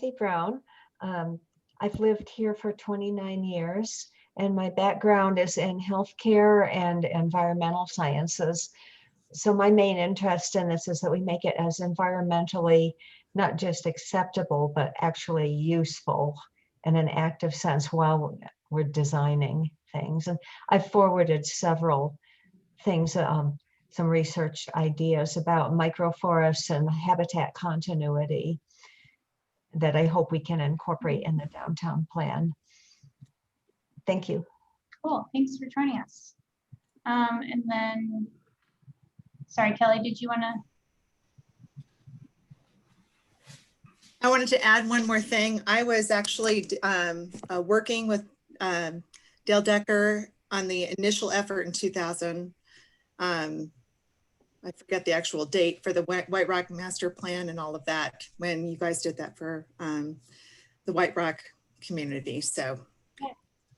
Kathy Brown. I've lived here for 29 years, and my background is in healthcare and environmental sciences. So my main interest in this is that we make it as environmentally not just acceptable, but actually useful in an active sense while we're designing things. And I've forwarded several things, some research ideas about microforests and habitat continuity that I hope we can incorporate in the downtown plan. Thank you. Cool, thanks for joining us. And then, sorry, Kelly, did you want to? I wanted to add one more thing. I was actually working with Dale Decker on the initial effort in 2000. I forget the actual date for the White Rock Master Plan and all of that when you guys did that for the White Rock community. So okay.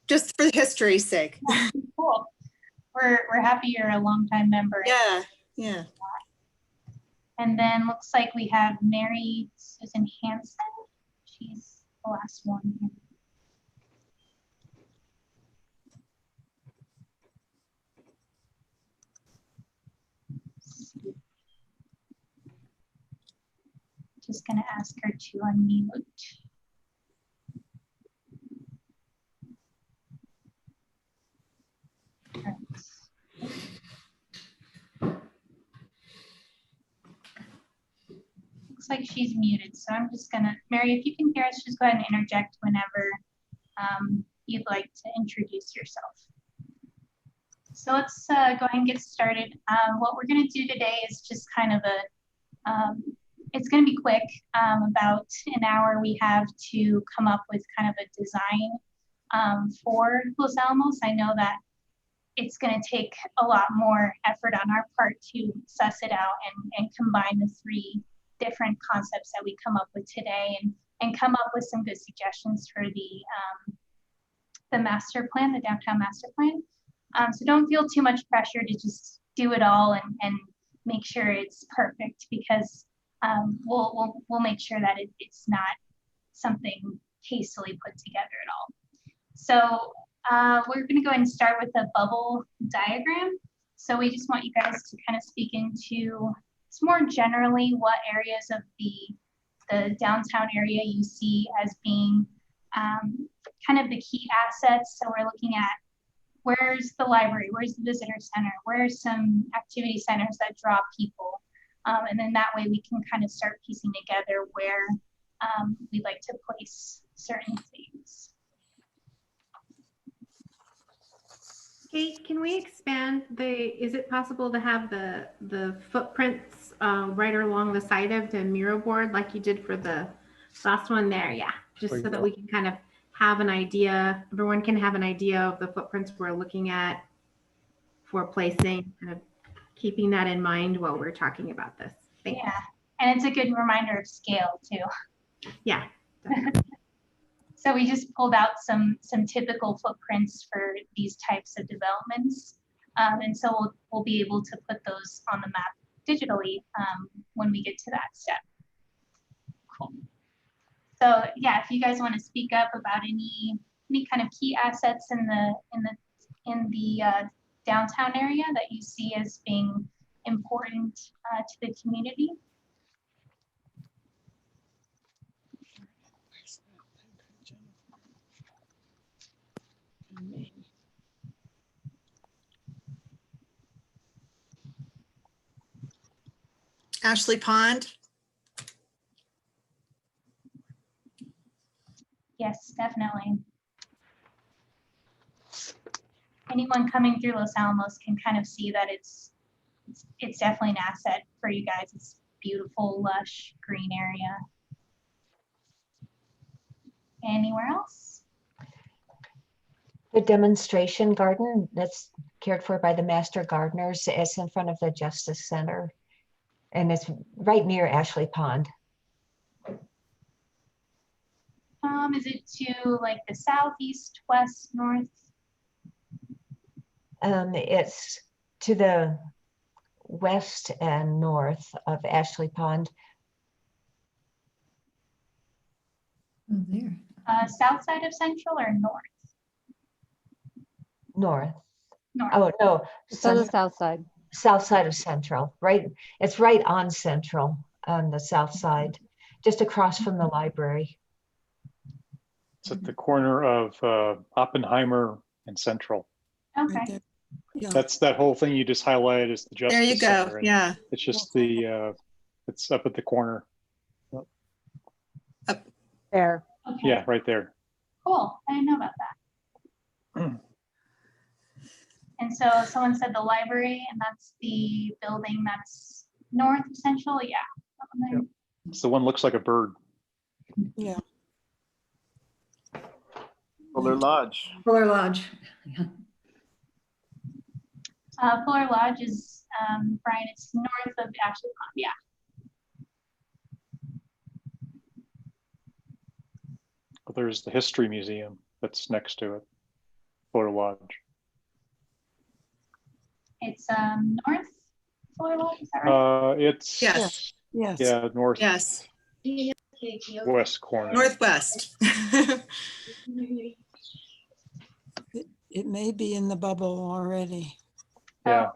Just for history's sake. Yeah, cool. We're happy you're a longtime member. Yeah, yeah. And then looks like we have Mary Susan Hansen. She's the last one here. Just gonna ask her to unmute. Right. Looks like she's muted, so I'm just gonna, Mary, if you can hear us, just go ahead and interject whenever you'd like to introduce yourself. So let's go ahead and get started. What we're gonna do today is just kind of a, it's going to be quick, about an hour we have to come up with kind of a design for Los Alamos. I know that it's going to take a lot more effort on our part to suss it out and combine the three different concepts that we come up with today and come up with some good suggestions for the master plan, the downtown master plan. So don't feel too much pressure to just do it all and make sure it's perfect, because we'll make sure that it's not something hastily put together at all. So we're going to go ahead and start with a bubble diagram. So we just want you guys to kind of speak into, it's more generally what areas of the downtown area you see as being kind of the key assets. So we're looking at where's the library, where's the visitor center, where's some activity centers that draw people. And then that way we can kind of start piecing together where we'd like to place certain things. Kate, can we expand is it possible to have the footprints right along the side of the mural board like you did for the last one there? Yeah, just so that we can kind of have an idea, everyone can have an idea of the footprints we're looking at for placing, kind of keeping that in mind while we're talking about this. Thanks. Yeah, and it's a good reminder of scale too. Yeah. So we just pulled out some typical footprints for these types of developments. And so we'll be able to put those on the map digitally when we get to that step. Cool. So yeah, if you guys want to speak up about any kind of key assets in the downtown area that you see as being important to the community. Ashley Pond. Yes, definitely. Anyone coming through Los Alamos can kind of see that it's definitely an asset for you guys. It's beautiful, lush, green area. Anywhere else? The demonstration garden that's cared for by the master gardeners is in front of the Justice Center, and it's right near Ashley Pond. Is it to like the south, east, west, north? It's to the west and north of Ashley Pond. Oh, there. South side of Central or north? North. North. Oh, no, It's on the cen- south side. south side of Central, right? It's right on Central on the south side, just across from the library. It's at the corner of Oppenheimer and Central. Okay. Right there. Yeah. That's that whole thing you just highlighted is the Justice There you go. Center, and Yeah. it's just the it's up at the corner. There. Okay. Yeah, right there. Cool. I didn't know about that. And so someone said the library, and that's the building that's north of Central. Yeah. That one there. Yep. It's the one looks like a bird. Yeah. Fuller Lodge. Fuller Lodge. Yeah. Fuller Lodge is, Brian, it's north of Ashley Pond. Yeah. There's the History Museum that's next to it. Fuller Lodge. It's north Fuller Lodge. Is that right? It's Yes. Yes. yeah, north Yes. west corner. Northwest. It may be in the bubble already. Yeah.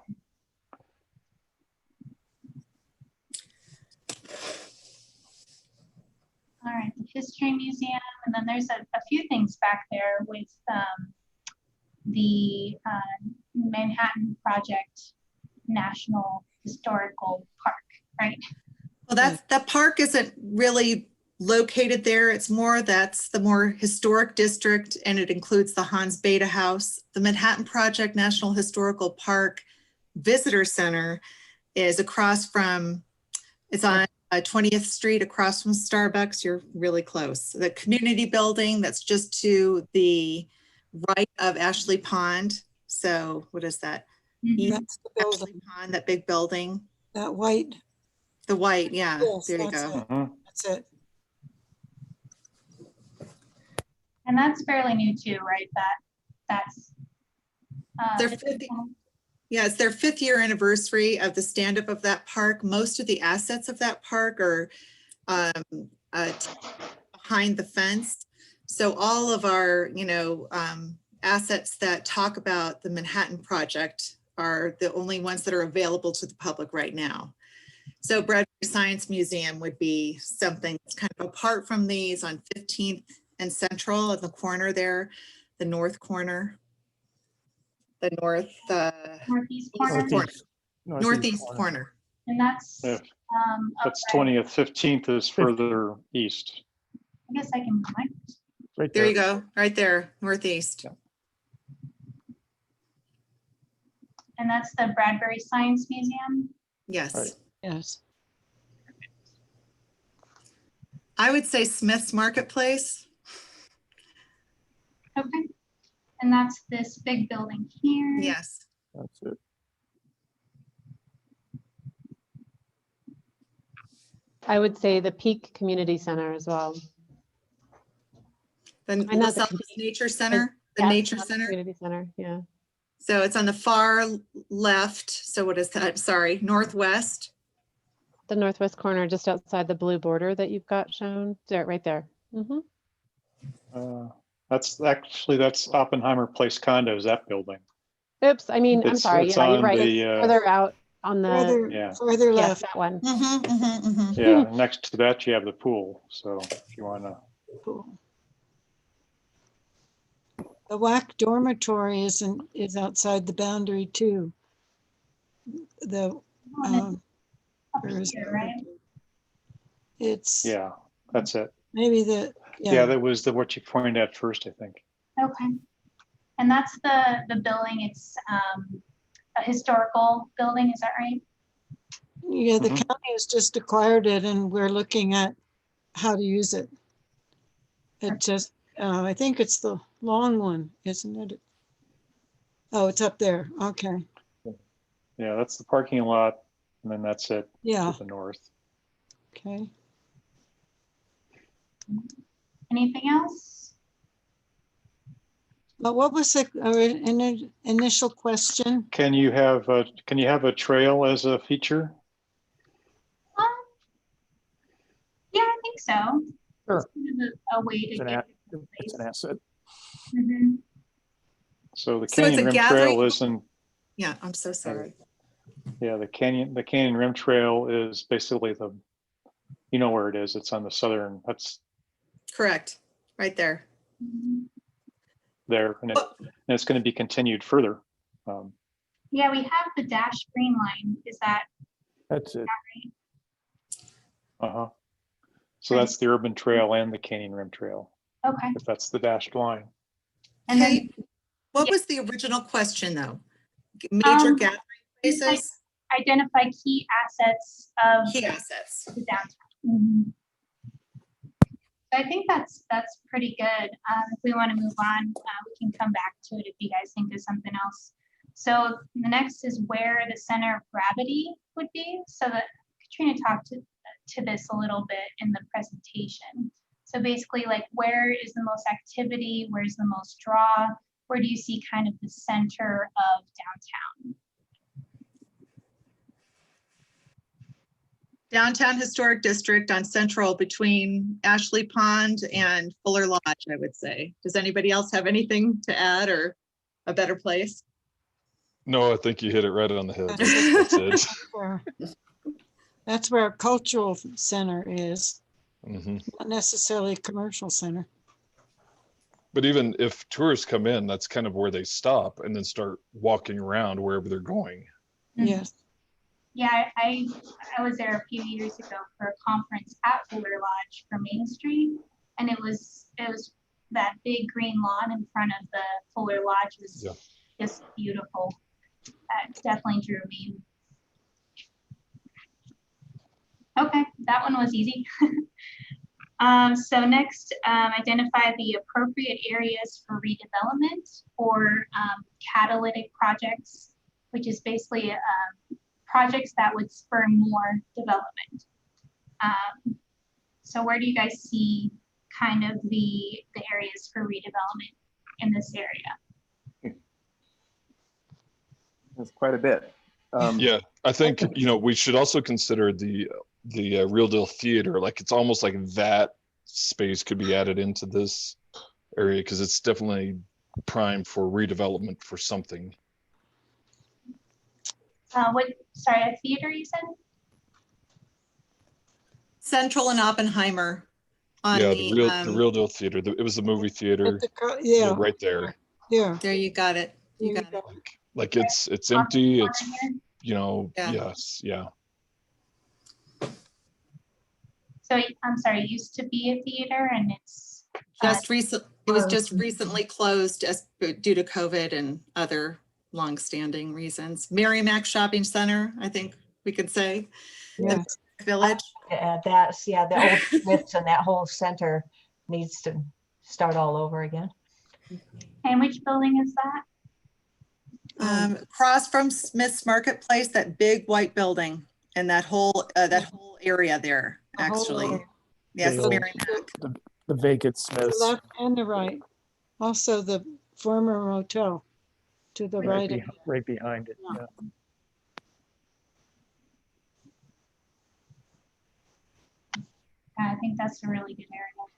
All right, the History Museum, and then there's a few things back there with the Manhattan Project National Historical Park, right? Well, that park isn't really located there. It's more, that's the more historic district, and it includes the Hans Beta House. The Manhattan Project National Historical Park Visitor Center is across from, it's on 20th Street across from Starbucks. You're really close. The community building that's just to the right of Ashley Pond. So what is that? Mhm. That's the building, Ashley Pond, that big building. that white. The white, yeah, Yes, there you that's go. it. Mhm. That's it. And that's fairly new too, right? That's They're it's- 50 Yeah, it's their 5th year anniversary of the stand-up of that park. Most of the assets of that park are behind the fence. So all of our, assets that talk about the Manhattan Project are the only ones that are available to the public right now. So Bradbury Science Museum would be something that's kind of apart from these on 15th and Central in the corner there, the north corner. The northeast corner, northeast corner. and that's Yeah, up that's by- 20th. 15th is further east. I guess I can find it. Right There you go, right there, northeast. And that's the Bradbury Science Museum. Yes. Right. Yes. I would say Smith's Marketplace. Okay. And that's this big building here. Yes. That's it. I would say the Peak Community Center as well. The know the LaSalle Nature Center, the Yeah, Nature not the Center. Community Center, yeah. So it's on the far left. So what is that? Sorry, northwest. The northwest corner, just outside the blue border that you've got shown, there, right there. Mhm. That's Oppenheimer Place condos, that building. Oops, I mean, I'm It's- sorry, it's yeah, you're on right. the, It's further out on the, Yeah. Further yes, left. that one. Yeah, next to that you have the pool. So if you want to, Cool. The WAC dormitory is outside the boundary too. The, And it's up where is here, it? right? It's yeah, that's it. maybe the, Yeah, yeah, that was what you pointed at first, I think. Okay. And that's the building. It's a historical building. Is that right? yeah, the Mhm. county has just acquired it and we're looking at how to use it. It just, I think it's the long one, isn't it? Oh, it's up there. Okay. Yeah, that's the parking lot, and then that's it Yeah, to the north. okay. Anything else? But what was the initial question? Can you have a trail as a feature? Yeah, I think so. Sure. It's kind of a way to It's an, get a- it's an asset. Mhm. So the So it's Canyon a Rim gathering- Trail isn't, Yeah, I'm so sorry. yeah, the Canyon Rim Trail is basically the, you know where it is. It's on the southern, that's Correct, right there. Mhm. there, and it's going to be continued further. Um, Yeah, we have the dashed green line. Is that That's it. right? uh-huh. So that's the Urban Trail and the Canyon Rim Trail, Okay. if that's the dashed line. And then Kate, what yeah. was the original question though? Major gathering it's like places, identify key assets of key assets. the downtown. Mhm. So I think that's pretty good. If we want to move on, we can come back to it if you guys think of something else. So the next is where the center of gravity would be. So that Katrina talked to this a little bit in the presentation. So basically, like, where is the most activity? Where's the most draw? Where do you see kind of the center of downtown? Downtown Historic District on Central between Ashley Pond and Fuller Lodge, I would say. Does anybody else have anything to add or a better place? No, I think you hit it right on the head. That's That's it. That's where a cultural center is, hmm not necessarily a commercial center. But even if tourists come in, that's kind of where they stop and then start walking around wherever they're going. Mhm. Yes. Yeah, I was there a few years ago for a conference at Fuller Lodge for Main Street, and it was that big green lawn in front of the Fuller Lodge was Yeah. just beautiful. That definitely drew me. Okay, that one was easy. So next, identify the appropriate areas for redevelopment or catalytic projects, which is basically projects that would spur more development. So where do you guys see kind of the areas for redevelopment in this area? That's quite a bit. Yeah, I think, we should also consider the Real Deal Theater. Like, it's almost like that space could be added into this area because it's definitely prime for redevelopment for something. Sorry, a theater you said? Central and Oppenheimer on Yeah, the, the Real Deal Theater. It was the movie theater. At the yeah, Right there. yeah. there you got it. You There got it. Like it's empty. It's Corner here. Yeah. yes, yeah. So I'm sorry, it used to be a theater and it's It was just recently closed due to COVID and other longstanding reasons. Merrimack Shopping Center, I think we could say. Yes. Village. That's, yeah, the old Smiths and that whole center needs to start all over again. And which building is that? Across from Smith's Marketplace, that big white building and that whole area there, The whole actually. area. Yes, The old- Merrimack. The vacant The Smiths. left and the right. Also the former motel to the right. Right behind it. Yeah. Yeah. I think that's a really good area.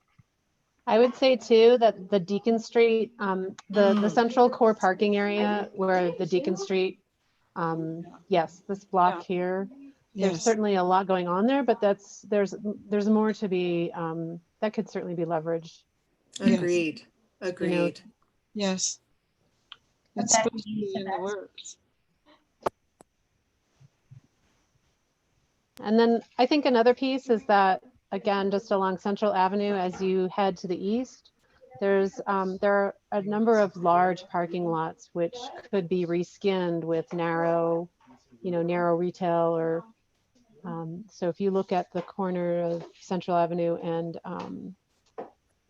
I would say too that the Deacon Street, the central core parking area where the Deacon Street, yes, this block here, there's Yes. certainly a lot going on there, but there's more to be, that could certainly be leveraged. Agreed. Agreed. Yes. It's that supposed to use be of in the that. works. And then I think another piece is that, again, just along Central Avenue, as you head to the east, there are a number of large parking lots which could be reskinned with narrow retail or so if you look at the corner of Central Avenue and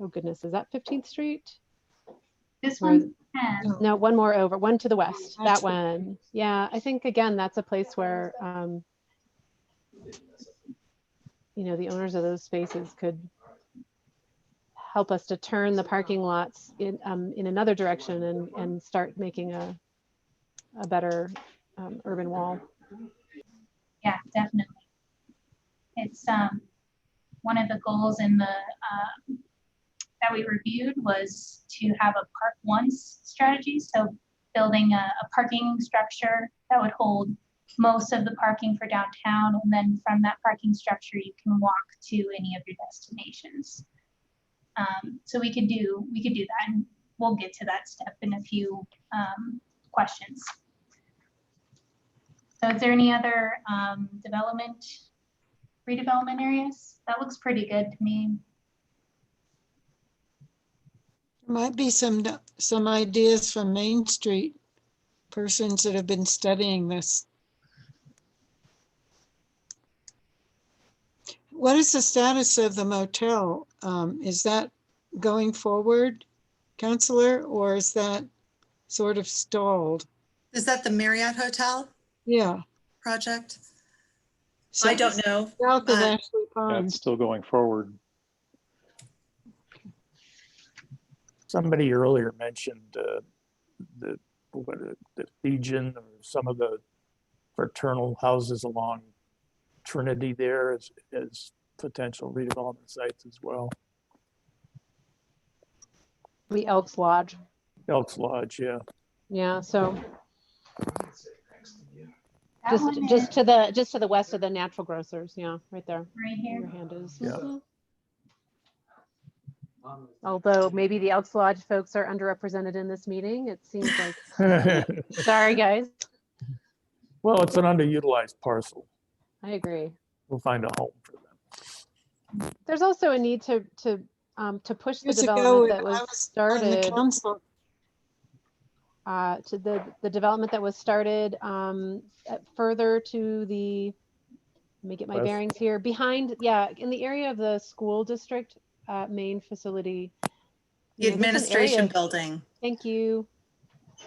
oh goodness, is that 15th Street? This Where- one's 10. No, one more over, one to the west, That's that one. Yeah, I think again, that's a place where the owners of those spaces could help us to turn the parking lots in another direction and start making a better urban wall. Yeah, definitely. It's one of the goals in the that we reviewed was to have a park once strategy. So building a parking structure that would hold most of the parking for downtown, and then from that parking structure you can walk to any of your destinations. So we could do that, and we'll get to that step in a few questions. So is there any other redevelopment areas? That looks pretty good to me. Might be some ideas from Main Street persons that have been studying this. What is the status of the motel? Is that going forward, Counselor, or is that sort of stalled? Is that the Marriott Hotel Yeah. project? So I don't know. South of Ashley Yeah, Pond. it's still going forward. Somebody earlier mentioned the Legion or some of the fraternal houses along Trinity there as potential redevelopment sites as well. The Elks Lodge. Elks Lodge, yeah. Yeah, so That one just is to the west of the Natural Grocers. Yeah, right there. right here. Your hand is. Yeah. Mhm. Although maybe the Elks Lodge folks are underrepresented in this meeting, it seems like. Sorry, guys. Well, it's an underutilized parcel. I agree. We'll find a home for them. There's also a need to push the Years ago, development that I was on the started. council. To the development that was started further to the, let me get my West. bearings here, behind, yeah, in the area of the school district main facility. The You know, there's an administration area- building. Thank you.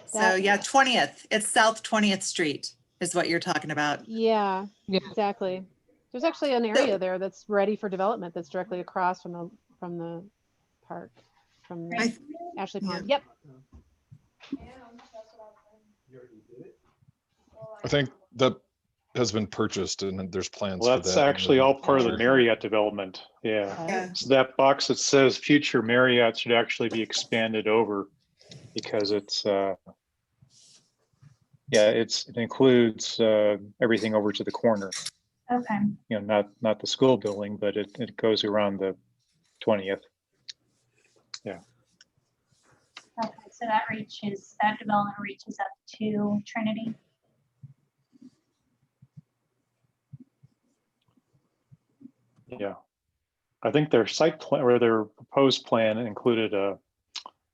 So That- yeah, 20th. It's South 20th Street is what you're talking about. Yeah, Yeah. exactly. There's actually an area there that's ready for development that's directly across from the park, from the I- Ashley yeah. Pond. Yep. I think that has been purchased and there's plans Well, for that's that. actually all part of the Sure. Marriott development. Yeah. Yeah. So that box that says future Marriott should actually be expanded over because it's, it includes everything over to the corner. Okay. You know, not the school building, but it goes around the 20th. Okay. So that development reaches up to Trinity. Yeah. I think their site plan or their proposed plan included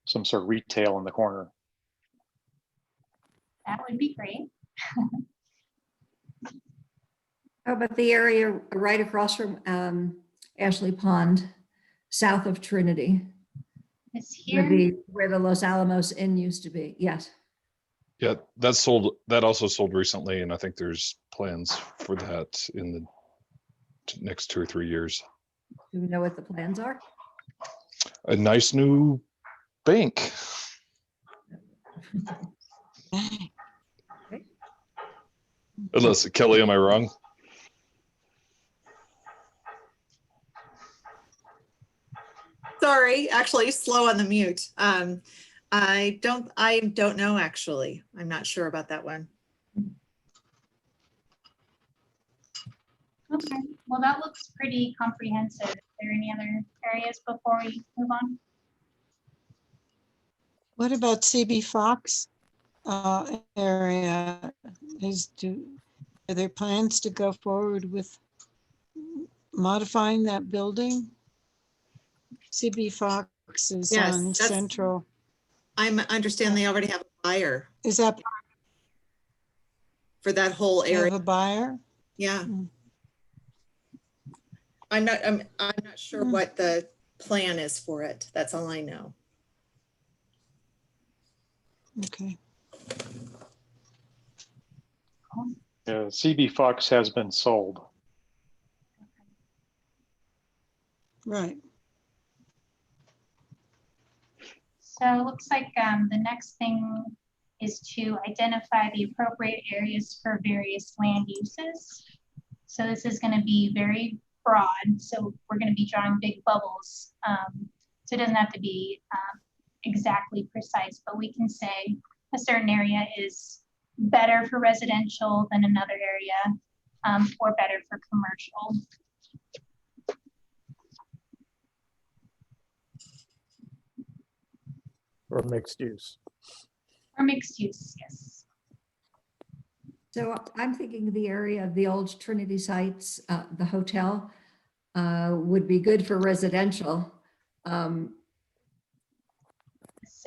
some sort of retail in the corner. That would be great. How about the area right across from Ashley Pond, south of Trinity, It's here. where the Los Alamos Inn used to be? Yes. Yeah, that also sold recently, and I think there's plans for that in the next 2 or 3 years. Do we know what the plans are? A nice new bank. Unless, Kelly, am I wrong? Sorry, actually slow on the mute. I don't know actually. I'm not sure about that one. Okay. Well, that looks pretty comprehensive. Are there any other areas before we move on? What about CB Fox area? Are there plans to go forward with modifying that building? CB Fox is Yes, on that's- Central. I understand they already have a buyer Is that for that whole have area. a buyer? Yeah. Mm. I'm not sure what the plan is for it. That's all I know. Okay. CB Fox has been sold. Right. So it looks like the next thing is to identify the appropriate areas for various land uses. So this is going to be very broad, so we're going to be drawing big bubbles. So it doesn't have to be exactly precise, but we can say a certain area is better for residential than another area, or better for commercial. Or mixed use. Or mixed use, yes. So I'm thinking the area of the old Trinity sites, the hotel, would be good for residential. This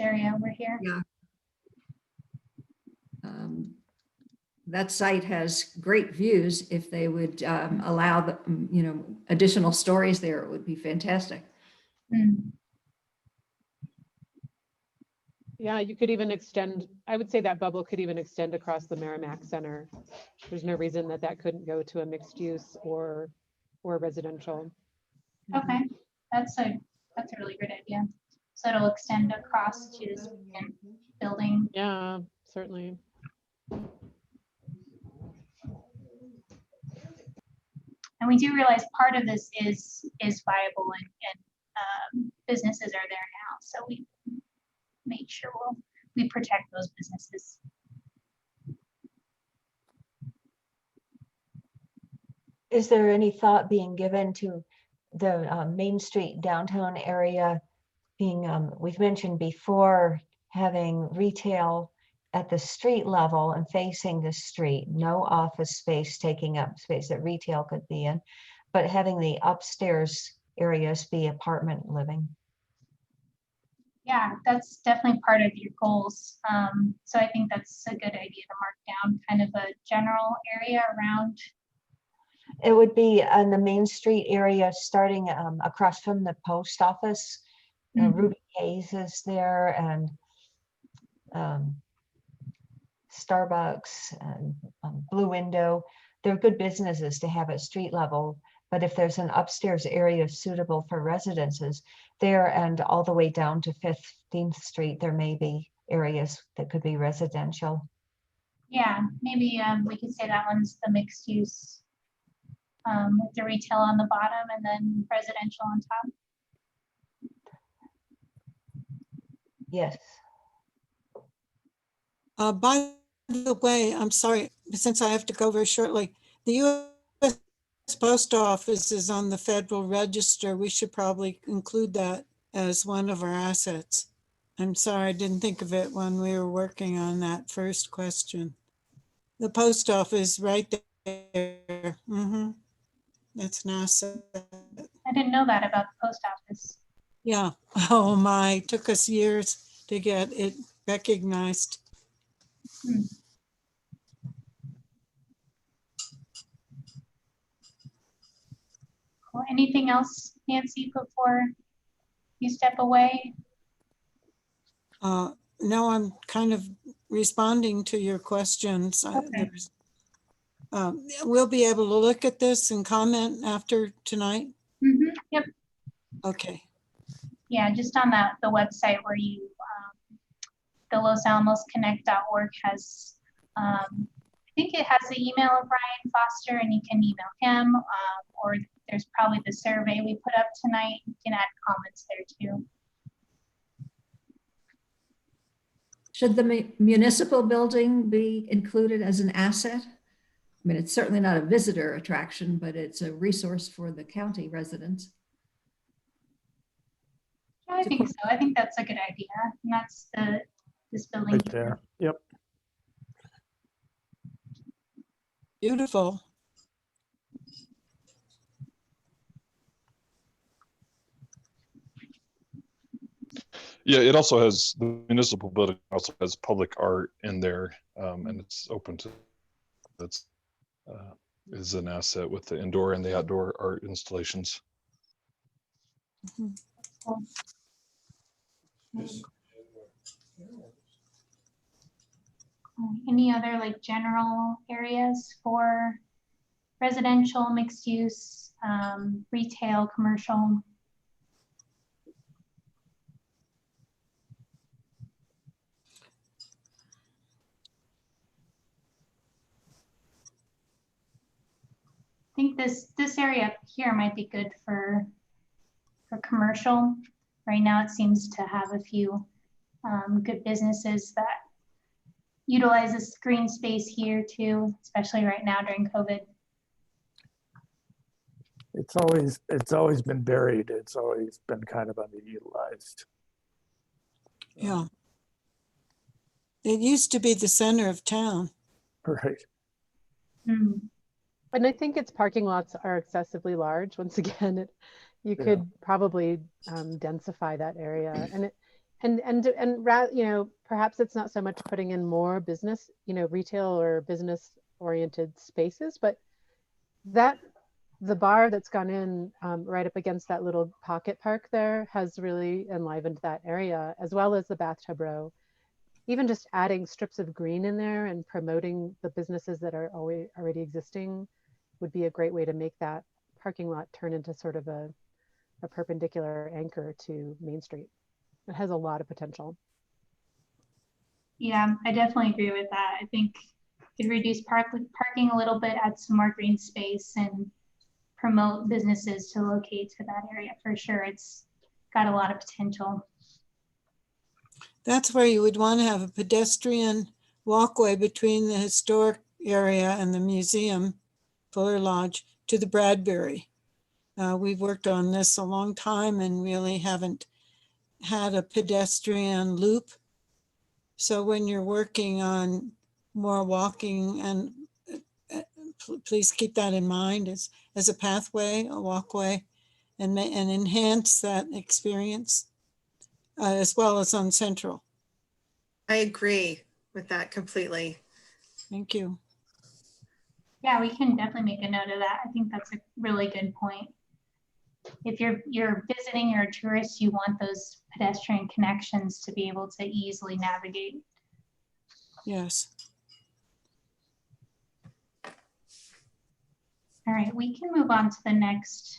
area over here. Yeah. That site has great views. If they would allow the, additional stories there, it would be fantastic. Mm. Yeah, you could even extend, I would say that bubble could even extend across the Merrimack Center. There's no reason that that couldn't go to a mixed use or residential. Okay, that's a really good idea. So it'll extend across to this building. Yeah, certainly. And we do realize part of this is viable and businesses are there now. So we make sure we protect those businesses. Is there any thought being given to the Main Street downtown area being, we've mentioned before, having retail at the street level and facing the street, no office space taking up space that retail could be in, but having the upstairs areas be apartment living? Yeah, that's definitely part of your goals. So I think that's a good idea to mark down kind of a general area around. It would be on the Main Street area, starting across from the post office. Ruby Hayes is there, and Starbucks and Blue Window. They're good businesses to have at street level, but if there's an upstairs area suitable for residences there and all the way down to 15th Street, there may be areas that could be residential. Yeah, maybe we could say that one's the mixed use, with the retail on the bottom and then residential on top. Yes. By the way, I'm sorry, since I have to go very shortly, the U.S. Post Office is on the Federal Register. We should probably include that as one of our assets. I'm sorry, I didn't think of it when we were working on that first question. The post office right there. That's an asset. I didn't know that about the post office. Yeah. Oh my, took us years to get it recognized. Cool. Anything else, Nancy, before you step away? No, I'm kind of responding to your questions. Okay. We'll be able to look at this and comment after tonight. Yep. Okay. Yeah, just on the website where you, the LosAlamosConnect.org has, I think it has the email of Ryan Foster, and you can email him, or there's probably the survey we put up tonight. You can add comments there too. Should the municipal building be included as an asset? I mean, it's certainly not a visitor attraction, but it's a resource for the county residents. Yeah, I think so. I think that's a good idea. And that's this building. Right there. Yep. Beautiful. Yeah, it also has, the municipal building also has public art in there, and it's open to, that's is an asset with the indoor and the outdoor art installations. Cool. Any other like general areas for residential, mixed use, retail, commercial? I think think this area up here might be good for commercial. Right now, it seems to have a few good businesses that utilize this green space here too, especially right now during COVID. It's always been buried. It's always been kind of underutilized. Yeah. It used to be the center of town. Right. Mm. And I think its parking lots are excessively large. Once again, you could probably densify that area, and perhaps it's not so much putting in more business, retail or business oriented spaces, but that the bar that's gone in right up against that little pocket park there has really enlivened that area, as well as the bathtub row. Even just adding strips of green in there and promoting the businesses that are already existing would be a great way to make that parking lot turn into sort of a perpendicular anchor to Main Street. It has a lot of potential. Yeah, I definitely agree with that. I think could reduce parking a little bit, add some more green space, and promote businesses to locate to that area for sure. It's got a lot of potential. That's where you would want to have a pedestrian walkway between the historic area and the museum, Fuller Lodge, to the Bradbury. We've worked on this a long time and really haven't had a pedestrian loop. So when you're working on more walking, and please keep that in mind as a pathway, a walkway, and enhance that experience as well as on Central. I agree with that completely. Thank you. Yeah, we can definitely make a note of that. I think that's a really good point. If you're visiting or a tourist, you want those pedestrian connections to be able to easily navigate. Yes. All right, we can move on to the next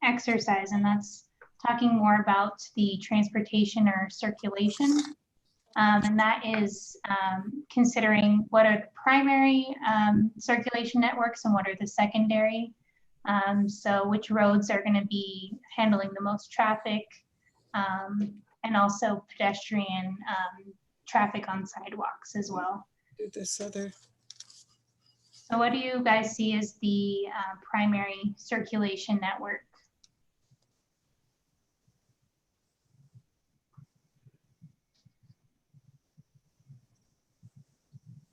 exercise, and that's talking more about the transportation or circulation. And that is considering what are the primary circulation networks and what are the secondary. So which roads are going to be handling the most traffic, and also pedestrian traffic on sidewalks as well. Do this other. So what do you guys see as the primary circulation network?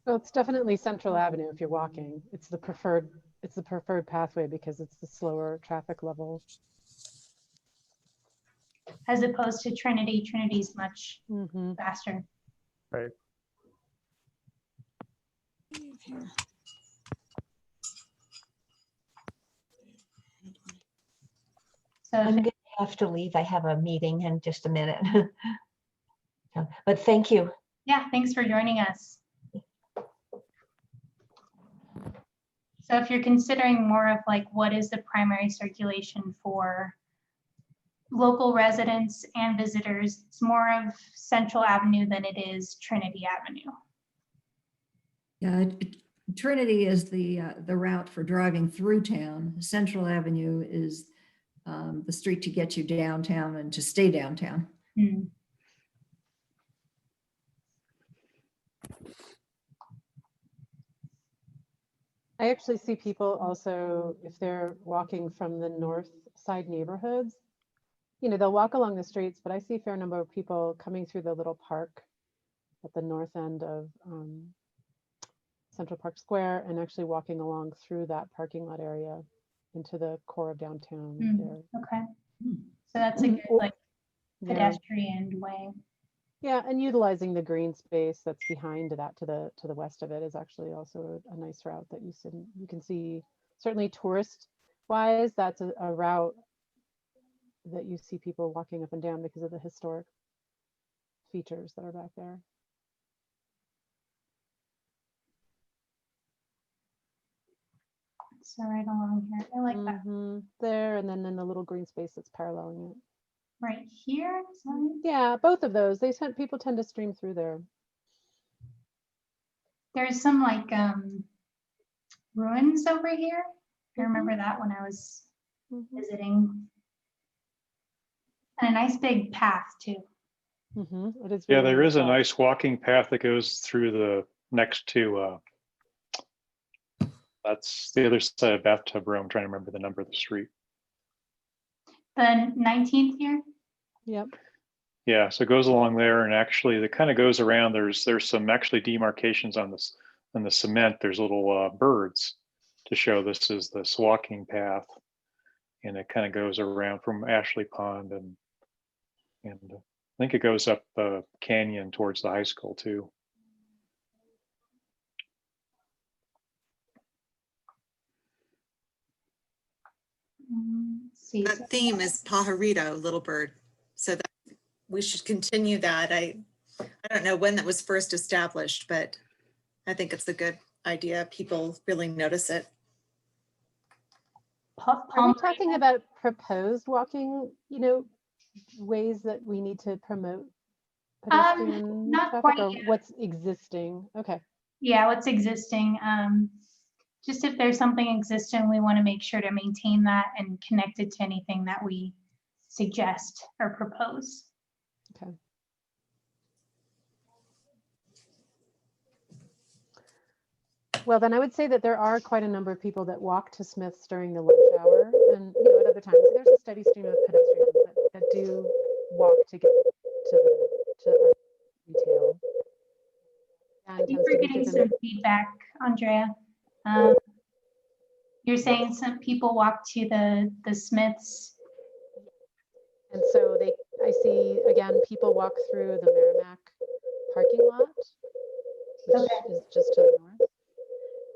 Well, it's definitely Central Avenue if you're walking. It's the preferred pathway because it's the slower traffic level. As opposed to Trinity. Trinity's much faster. Right. Here. So I'm going to have to leave. I have a meeting in just a minute. But thank you. yeah, thanks for joining us. So if you're considering more of like what is the primary circulation for local residents and visitors, it's more of Central Avenue than it is Trinity Avenue. Yeah, Trinity is the route for driving through town. Central Avenue is the street to get you downtown and to stay downtown. I actually see people also, if they're walking from the north side neighborhoods, they'll walk along the streets, but I see a fair number of people coming through the little park at the north end of Central Park Square and actually walking along through that parking lot area into the core of downtown there. Okay. So that's a good like pedestrian way. Yeah, and utilizing the green space that's behind that to the west of it is actually also a nice route that you can see. Certainly tourist wise, that's a route that you see people walking up and down because of the historic features that are back there. So right along here, I like that. There, and then in the little green space that's paralleling it. Right here? Sorry. Yeah, both of those. People tend to stream through there. There's some like ruins over here. I remember that when I was Mhm. visiting. And a nice big path too. It is. Yeah, really there is a nice. nice walking path that goes through the next to, that's the other side of Bathtub Row. I'm trying to remember the number of the street. The 19th here? Yep. Yeah, so it goes along there, and actually it kind of goes around. There's some actually demarcations on this, on the cement. There's little birds to show this is this walking path, and it kind of goes around from Ashley Pond, and I think it goes up the canyon towards the high school too. Let's see. That theme is Pajarito, little bird. So that we should continue that. I don't know when that was first established, but I think it's a good idea. People really notice it. Are we talking about proposed walking, ways that we need to promote pedestrian not traffic, quite or yet. what's existing? Okay. Yeah, what's existing. Just if there's something existing, we want to make sure to maintain that and connect it to anything that we suggest or propose. Okay. Well, then I would say that there are quite a number of people that walk to Smith's during the lunch hour, and at other times there's a steady stream of pedestrians that do walk to get to our retail. I think we're getting some feedback, Andrea. You're saying some people walk to the Smiths. And so I see again, people walk through the Merrimack parking lot, which is just to the north.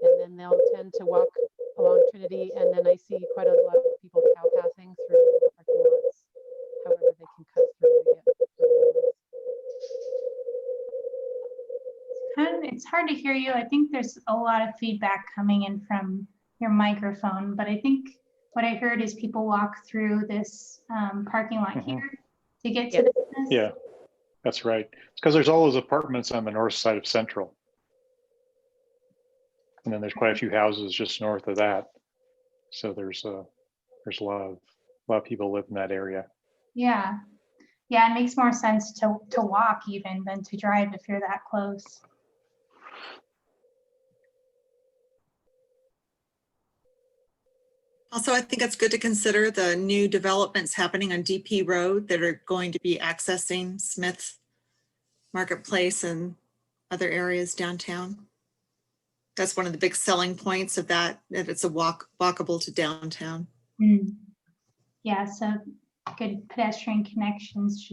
And then they'll tend to walk along Trinity. And then I see quite a lot of people cow passing through the parking lots, however they can cut through to get through. It's hard to hear you. I think there's a lot of feedback coming in from your microphone, but I think what I heard is people walk through this parking lot here to get to the business. Yeah, that's right. It's because there's all those apartments on the north side of Central. And then there's quite a few houses just north of that. So there's a lot of people live in that area. Yeah. Yeah, it makes more sense to walk even than to drive if you're that close. Also, I think it's good to consider the new developments happening on DP Road that are going to be accessing Smith Marketplace and other areas downtown. That's one of the big selling points of that it's a walkable to downtown. Yeah, so good pedestrian connections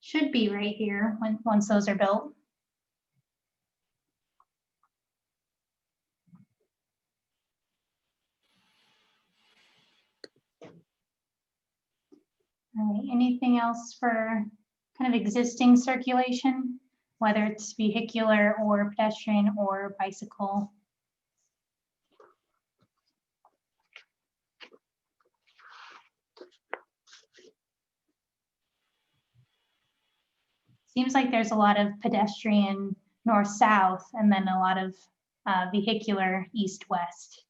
should be right here once those are built. All right, anything else for kind of existing circulation, whether it's vehicular or pedestrian or bicycle? Seems like there's a lot of pedestrian north-south and then a lot of vehicular east-west.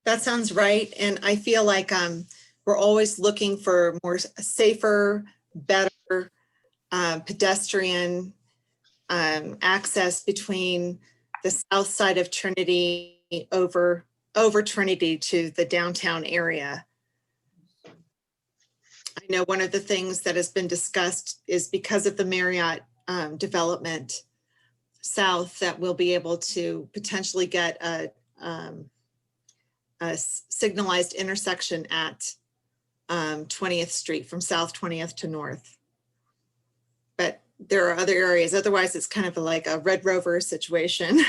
That sounds right. And I feel like we're always looking for more safer, better pedestrian access between the south side of Trinity over Trinity to the downtown area. I know one of the things that has been discussed is because of the Marriott development south, that we'll be able to potentially get a signalized intersection at 20th Street from South 20th to North. But there are other areas. Otherwise, it's kind of like a Red Rover situation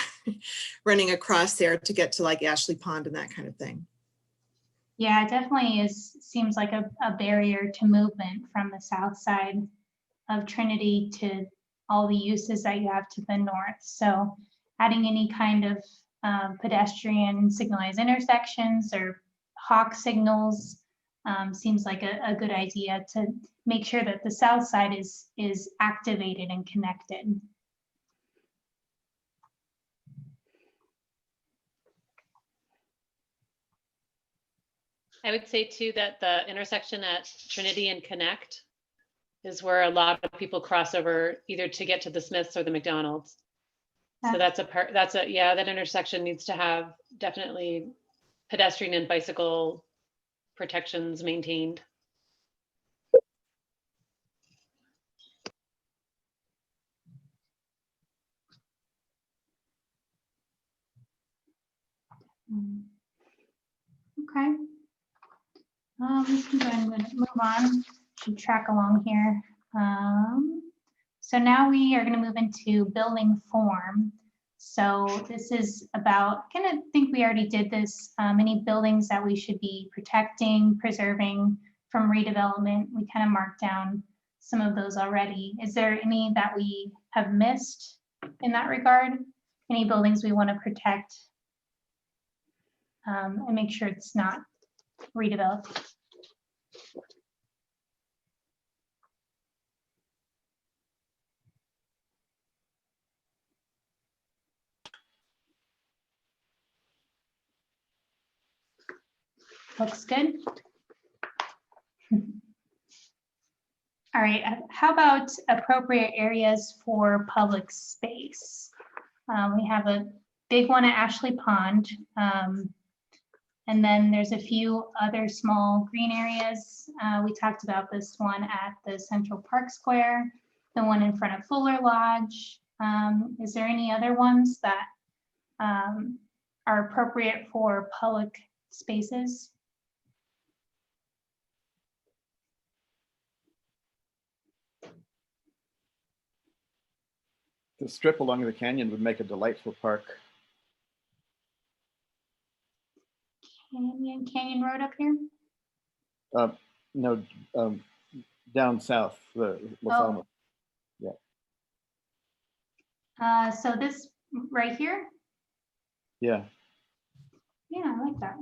running across there to get to like Ashley Pond and that kind of thing. Yeah, it definitely seems like a barrier to movement from the south side of Trinity to all the uses that you have to the north. So adding any kind of pedestrian signalized intersections or hawk signals seems like a good idea to make sure that the south side is activated and connected. I would say too that the intersection at Trinity and Connect is where a lot of people cross over either to get to the Smiths or the McDonald's. So that's a part, yeah, that intersection needs to have definitely pedestrian and bicycle protections maintained. Okay. We can go ahead and move on to track along here. So now we are going to move into building form. So this is about, kind of think we already did this, any buildings that we should be protecting, preserving from redevelopment. We kind of marked down some of those already. Is there any that we have missed in that regard? Any buildings we want to protect and make sure it's not redeveloped? Looks good. All right, how about appropriate areas for public space? We have a big one at Ashley Pond. And then there's a few other small green areas. We talked about this one at the Central Park Square, the one in front of Fuller Lodge. Is there any other ones that are appropriate for public spaces? The strip along the canyon would make a delightful park. Canyon Road up here? No, down south, the Los Alamos. Yeah. So this right here? Yeah. Yeah, I like that.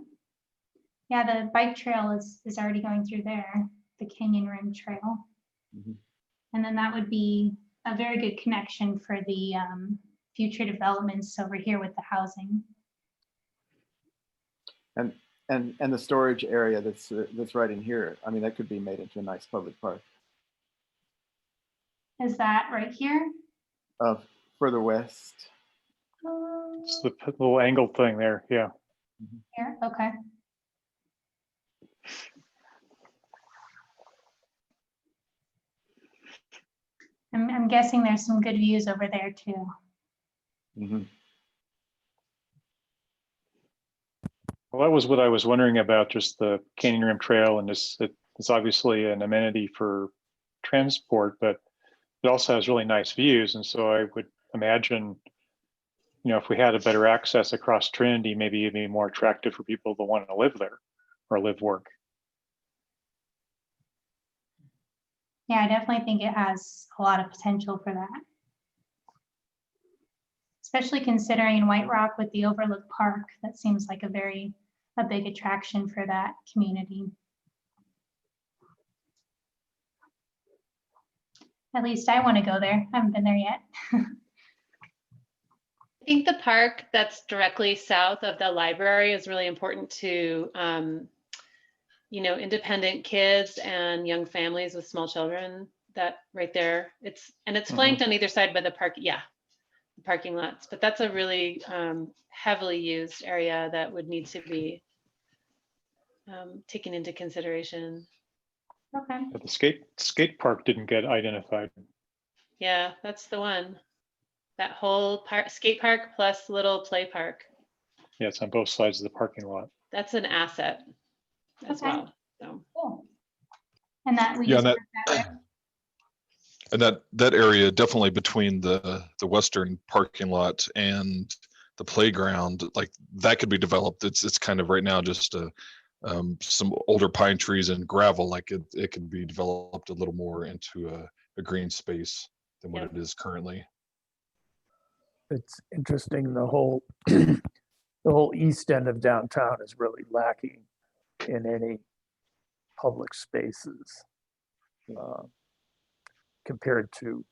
Yeah, the bike trail is already going through there, the Canyon Rim Trail. Mm-hmm. And then that would be a very good connection for the future developments over here with the housing. And the storage area that's right in here. I mean, that could be made into a nice public park. Is that right here? Further west. It's the little angled thing there. Yeah. Here, okay. I'm guessing there's some good views over there too. Mm-hmm. Well, that was what I was wondering about, just the Canyon Rim Trail, and it's obviously an amenity for transport, but it also has really nice views. And so I would imagine, if we had a better access across Trinity, maybe it'd be more attractive for people to want to live there or live work. Yeah, I definitely think it has a lot of potential for that. Especially considering White Rock with the Overlook Park, that seems like a big attraction for that community. At least I want to go there. I haven't been there yet. I think the park that's directly south of the library is really important to, independent kids and young families with small children. That right there, it's flanked on either side by the park. Yeah, the parking lots. But that's a really heavily used area that would need to be taken into consideration. Okay. But the skate park didn't get identified. Yeah, that's the one. That whole skate park plus little play park. Yeah, it's on both sides of the parking lot. That's an asset as well. So. Cool. And that we Yeah, just and that area definitely between the western parking lot and the playground, like that could be developed. It's kind of right now just some older pine trees and gravel. Like it could be developed a little more into a green space than what it is currently. It's interesting, the whole the whole east end of downtown is really lacking in any public spaces compared to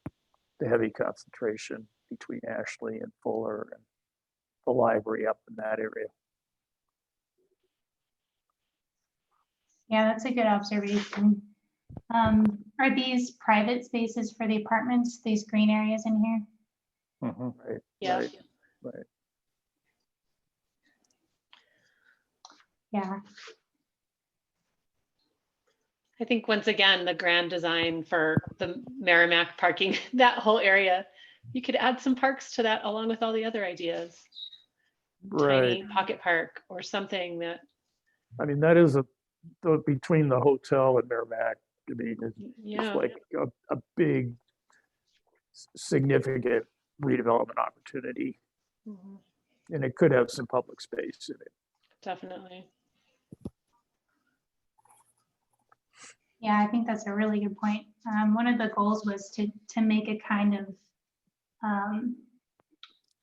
the heavy concentration between Ashley and Fuller and the library up in that area. Yeah, that's a good observation. Are these private spaces for the apartments, these green areas in here? Mhm. Right. Yeah. Right. Right. Yeah. I think once again, the grand design for the Merrimack parking, that whole area, you could add some parks to that along with all the other ideas. Right. Tiny pocket park or something that, I mean, that is between the hotel and Merrimack, I mean, it's yeah, like a big, significant redevelopment opportunity. mhm, And it could have some public space in it. definitely. Yeah, I think that's a really good point. One of the goals was to make a kind of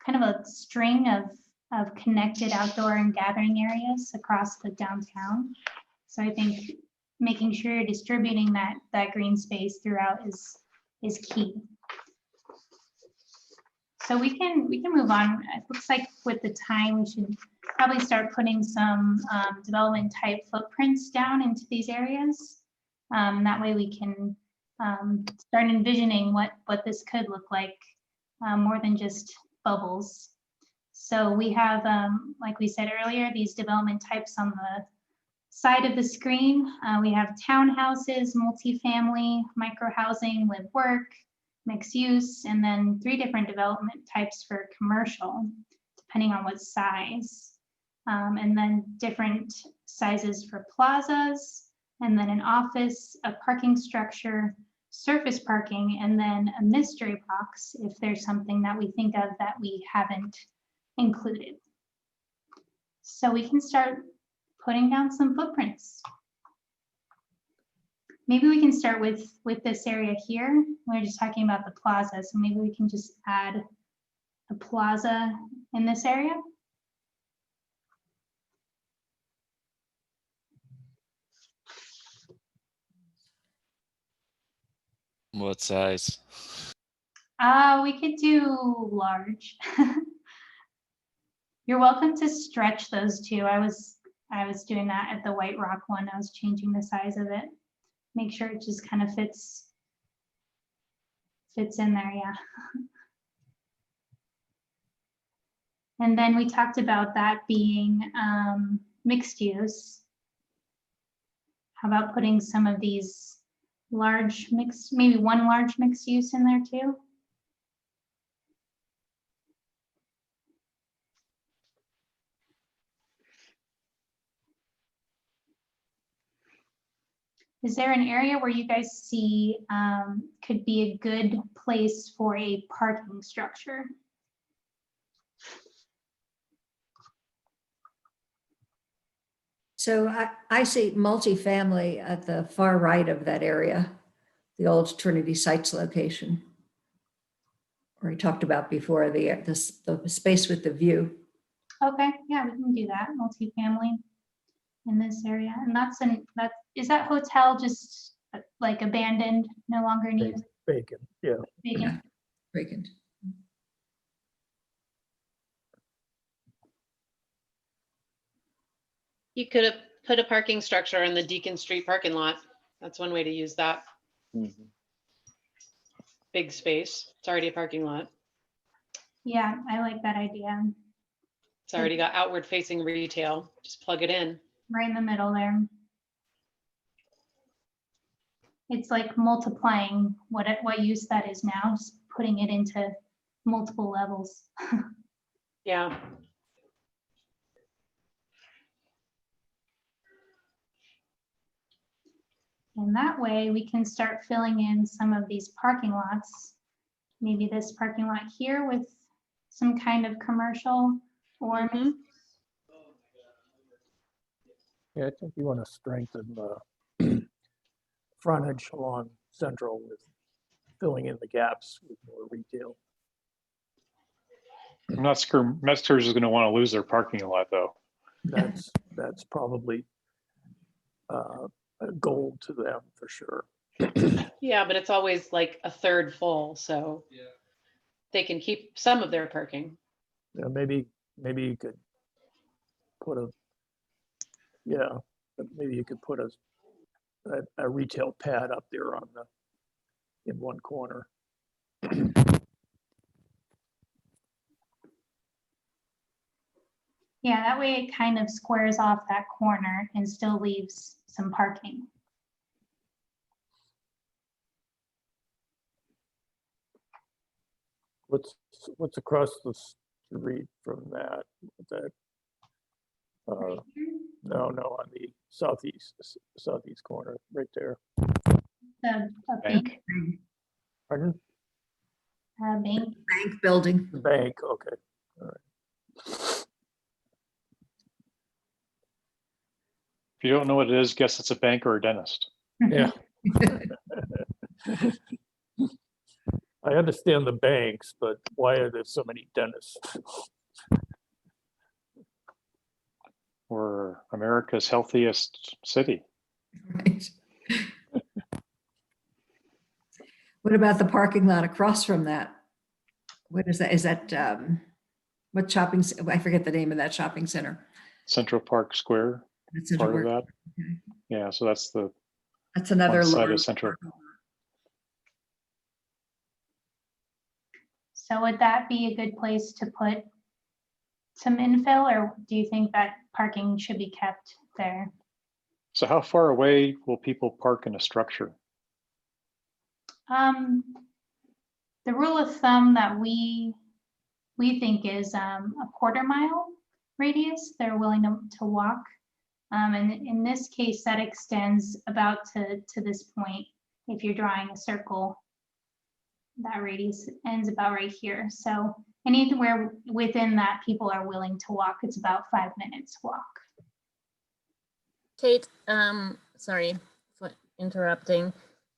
a string of connected outdoor and gathering areas across the downtown. So I think making sure you're distributing that green space throughout is key. So we can move on. It looks like with the time, we should probably start putting some development type footprints down into these areas. That way we can start envisioning what this could look like, more than just bubbles. So we have, like we said earlier, these development types on the side of the screen. We have townhouses, multifamily, microhousing, live work, mixed use, and then 3 different development types for commercial, depending on what size. And then different sizes for plazas, and then an office, a parking structure, surface parking, and then a mystery box if there's something that we think of that we haven't included. So we can start putting down some footprints. Maybe we can start with this area here. We're just talking about the plaza, so maybe we can just add a plaza in this area. What size? We could do large. You're welcome to stretch those too. I was doing that at the White Rock one. I was changing the size of it. Make sure it just kind of fits in there, yeah. And then we talked about that being mixed use. How about putting some of these large mixed, maybe one large mixed use in there too? Is there an area where you guys see could be a good place for a parking structure? So I see multifamily at the far right of that area, the old Trinity Sites location, where we talked about before, the space with the view. Okay, yeah, we can do that, multifamily in this area. And is that hotel just like abandoned, no longer in use? Vacant, yeah. Vacant? Vacant. You could have put a parking structure in the Deacon Street parking lot. That's one way to use that. Mhm. Big space. It's already a parking lot. Yeah, I like that idea. It's already got outward facing retail. Just plug it in. Right in the middle there. It's like multiplying what use that is now, just putting it into multiple levels. Yeah. And that way we can start filling in some of these parking lots. Maybe this parking lot here with some kind of commercial or Yeah, I think you want to strengthen the frontage along Central with filling in the gaps with more retail. I'm not sure Mesters is going to want to lose their parking lot though. That's probably a goal to them for sure. Yeah, but it's always like a third full, so they can keep some of their parking. Yeah, maybe you could put a, yeah, but maybe you could put a retail pad up there on the, in one corner. Yeah, that way it kind of squares off that corner and still leaves some parking. What's across the street from that? That no, on the southeast corner, right there. A Bank. bank. Pardon? Bank. Bank building. The bank. Okay. All right. If you don't know what it is, guess it's a bank or a dentist. Yeah. I understand the banks, but why are there so many dentists? We're America's healthiest city. Right. What about the parking lot across from that? What is that? Is that, what shopping, I forget the name of that shopping center. Central Park Square, That's part of that. Okay. Yeah, so that's another one side large of Central. parking lot. So would that be a good place to put some infill, or do you think that parking should be kept there? So how far away will people park in a structure? The rule of thumb that we think is a 1/4 mile radius they're willing to walk. And in this case, that extends about to this point. If you're drawing a circle, that radius ends about right here. So anywhere within that people are willing to walk, it's about 5 minutes walk. Kate, sorry for interrupting.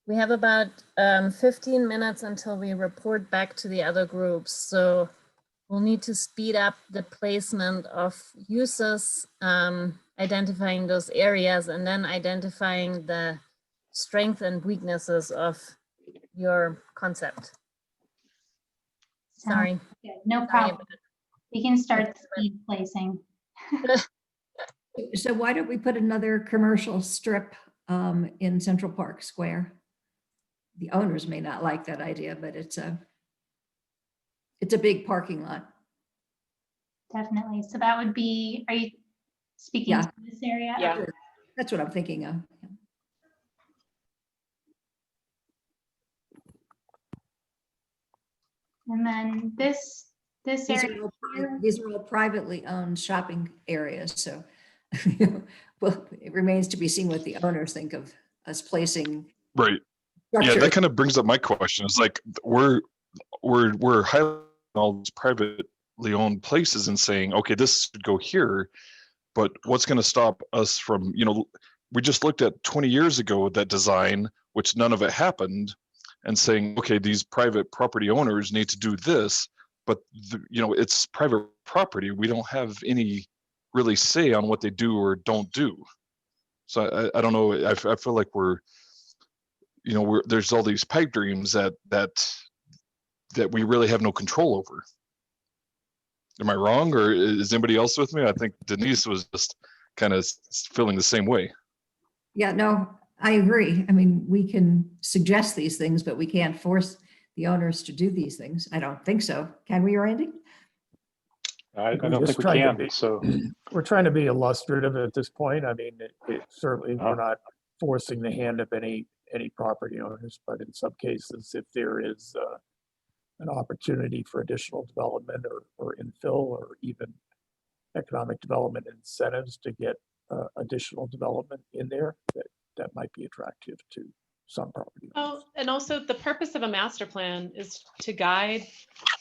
We have about 15 minutes until we report back to the other groups. So we'll need to speed up the placement of uses, identifying those areas, and then identifying the strengths and weaknesses of your concept. Sorry. Good. No problem. We can start speed placing. So why don't we put another commercial strip in Central Park Square? The owners may not like that idea, but it's a big parking lot. Definitely. So that would be, are you speaking to this area? Yeah. That's what I'm thinking of. And then this area. These are all privately owned shopping areas, so well, it remains to be seen what the owners think of us placing. Right. structures. Yeah, that kind of brings up my question. It's like we're highlighting all these privately owned places and saying, okay, this should go here, but what's going to stop us from, we just looked at 20 years ago that design, which none of it happened, and saying, okay, these private property owners need to do this, but it's private property. We don't have any really say on what they do or don't do. So I don't know. I feel like there's all these pipe dreams that we really have no control over. Am I wrong, or is anybody else with me? I think Denise was just kind of feeling the same way. Yeah, no, I agree. I mean, we can suggest these things, but we can't force the owners to do these things. I don't think so. Can we, Randy? I don't think we can. So we're trying to be illustrative at this point. I mean, it certainly we're not forcing the hand of any property owners, but in some cases, if there is an opportunity for additional development or infill or even economic development incentives to get additional development in there, that might be attractive to some property owners. Oh, and also the purpose of a master plan is to guide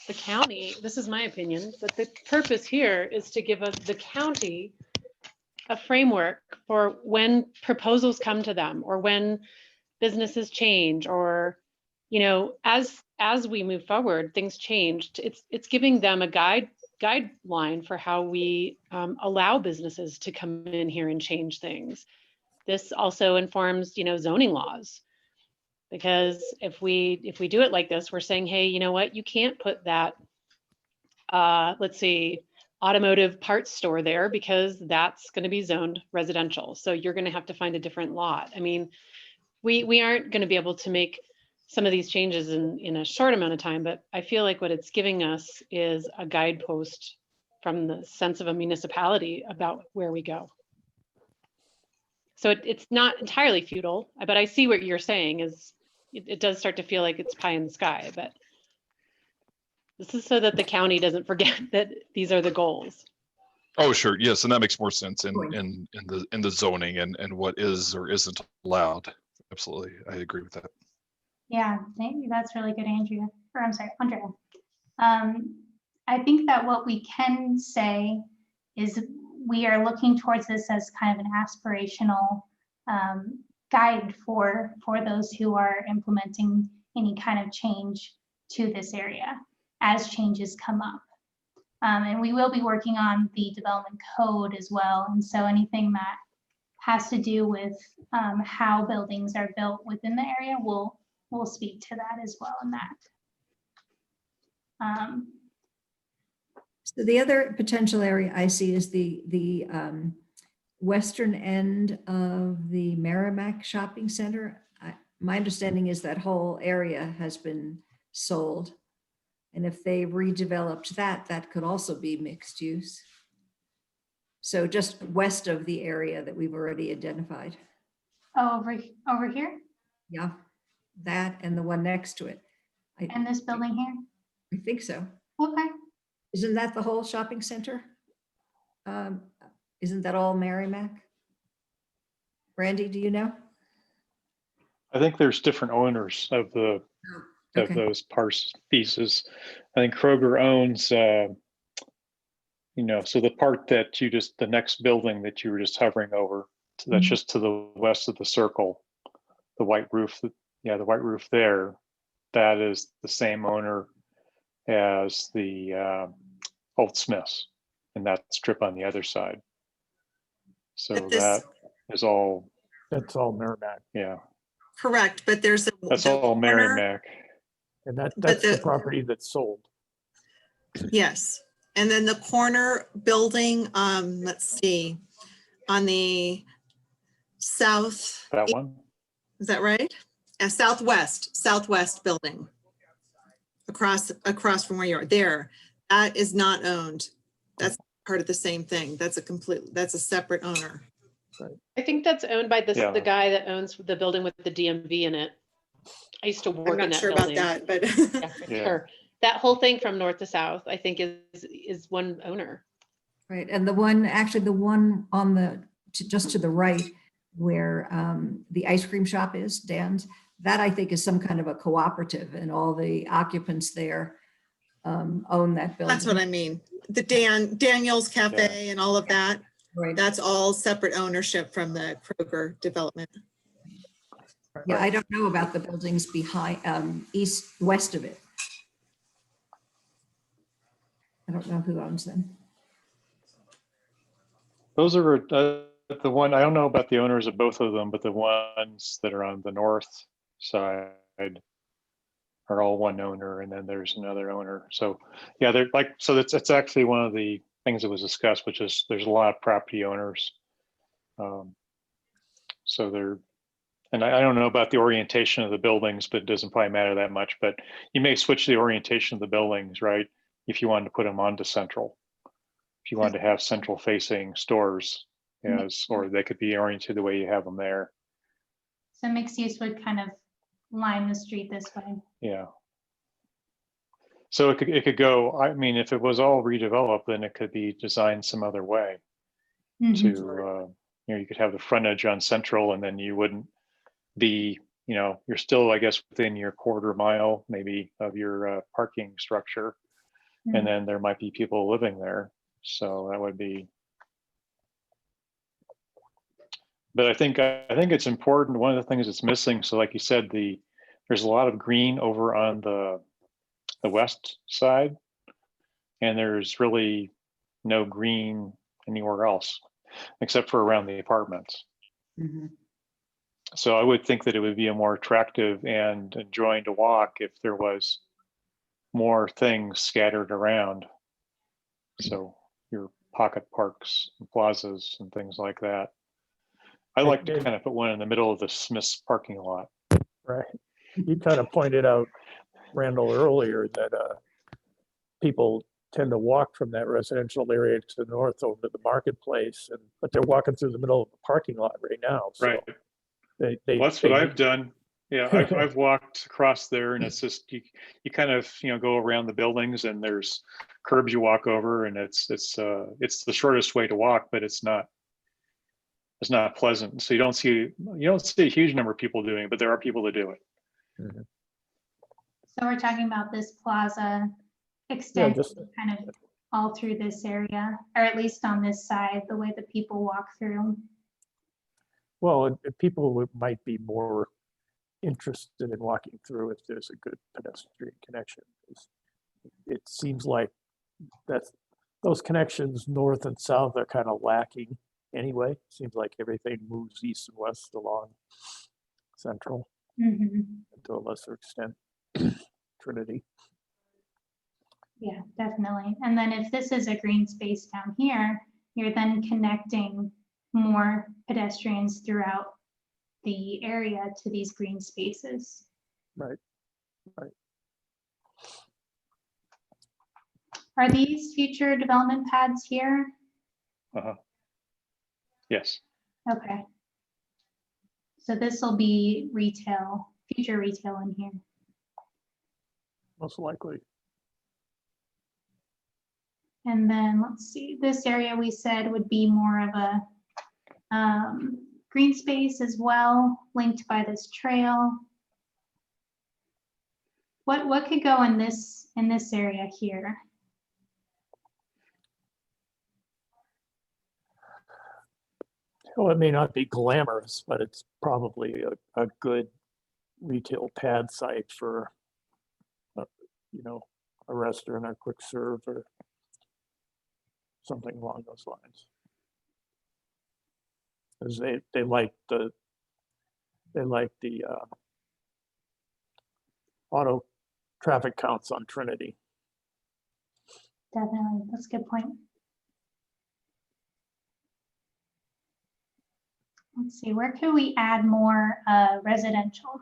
the county. This is my opinion, but the purpose here is to give the county a framework for when proposals come to them or when businesses change, or as we move forward, things change. It's giving them a guideline for how we allow businesses to come in here and change things. this also informs, zoning laws. Because if we do it like this, we're saying, hey, you know what, you can't put that, let's see, automotive parts store there because that's going to be zoned residential. So you're going to have to find a different lot. I mean, we aren't going to be able to make some of these changes in a short amount of time, but I feel like what it's giving us is a guidepost from the sense of a municipality about where we go. So it's not entirely futile, but I see what you're saying is it does start to feel like it's pie in the sky, but this is so that the county doesn't forget that these are the goals. Oh, sure. Yes. And that makes more sense in the zoning and what is or isn't allowed. Absolutely. I agree with that. Yeah, that's really good, Andrea. Or I'm sorry, Andrea. I think that what we can say is we are looking towards this as kind of an aspirational guide for those who are implementing any kind of change to this area as changes come up. And we will be working on the development code as well. And so anything that has to do with how buildings are built within the area, we'll speak to that as well in that. So the other potential area I see is the western end of the Merrimack Shopping Center. My understanding is that whole area has been sold. And if they redeveloped that, that could also be mixed use. So just west of the area that we've already identified. Oh, over here? Yeah, that and the one next to it. And this building here? I think so. Okay. Isn't that the whole shopping center? Isn't that all Merrimack? Randy, do you know? I think there's different owners of the Okay. of those pieces. I think Kroger owns, so the part that the next building that you were just hovering over, so that's just to the west of the circle, the white roof, the white roof there, that is the same owner as the Old Smiths, and that strip on the other side. So that is all. That's all Merrimack. Yeah. Correct, but there's That's all Merrimack. And that's the property that's sold. Yes. And then the corner building, let's see, on the south. That one? Is that right? Southwest building. Across from where you are there. That is not owned. That's part of the same thing. That's a separate owner. I think that's owned by the guy that owns the building with the DMV in it. I used to work in that building. I'm not sure about that, but yeah, sure. That whole thing from north to south, I think is one owner. Right, and the one on just to the right where the ice cream shop is, Dan's, that I think is some kind of a cooperative, and all the occupants there own that building. That's what I mean. The Daniel's Cafe and all of that. Right. That's all separate ownership from the Kroger development. Yeah, I don't know about the buildings behind, west of it. I don't know who owns them. Those are the one, I don't know about the owners of both of them, but the ones that are on the north side are all one owner, and then there's another owner. So yeah, they're like, so it's actually one of the things that was discussed, which is there's a lot of property owners. So they're, and I don't know about the orientation of the buildings, but it doesn't probably matter that much, but you may switch the orientation of the buildings, right? If you wanted to put them onto central, if you wanted to have central facing stores, or they could be oriented the way you have them there. So mixed use would kind of line the street this way. Yeah. So it could go, I mean, if it was all redeveloped, then it could be designed some other way to, you could have the frontage on central, and then you wouldn't be, you're still, I guess, within your quarter mile maybe of your parking structure. And then there might be people living there. So that would be, but I think it's important. One of the things that's missing, so like you said, there's a lot of green over on the west side, and there's really no green anywhere else except for around the apartments. Mhm. So I would think that it would be a more attractive and enjoying to walk if there was more things scattered around. So your pocket parks and plazas and things like that. I like to kind of put one in the middle of the Smith's parking lot. Right. You kind of pointed out, Randall, earlier that people tend to walk from that residential area to the north over to the marketplace, but they're walking through the middle of the parking lot right now. So Right. they Well, that's what I've done. Yeah, I've walked across there, and it's just you kind of go around the buildings, and there's curbs you walk over, and it's the shortest way to walk, but it's not pleasant. So you don't see a huge number of people doing it, but there are people that do it. Mm-hmm. So we're talking about this plaza extending kind of all through this area, or at least on this side, the way that people walk through. Well, and people might be more interested in walking through if there's a good pedestrian connection. It seems like those connections north and south are kind of lacking anyway. Seems like everything moves east and west along Central, to a lesser extent, Trinity. Yeah, definitely. And then if this is a green space down here, you're then connecting more pedestrians throughout the area to these green spaces. Right, right. Are these future development pads here? Yes. Okay. So this will be retail, future retail in here. Most likely. And then let's see, this area we said would be more of a green space as well, linked by this trail. What could go in this area here? Well, it may not be glamorous, but it's probably a good retail pad site for, a restaurant or quick serve or something along those lines. Because they like the auto traffic counts on Trinity. Definitely, that's a good point. Let's see, where could we add more residential?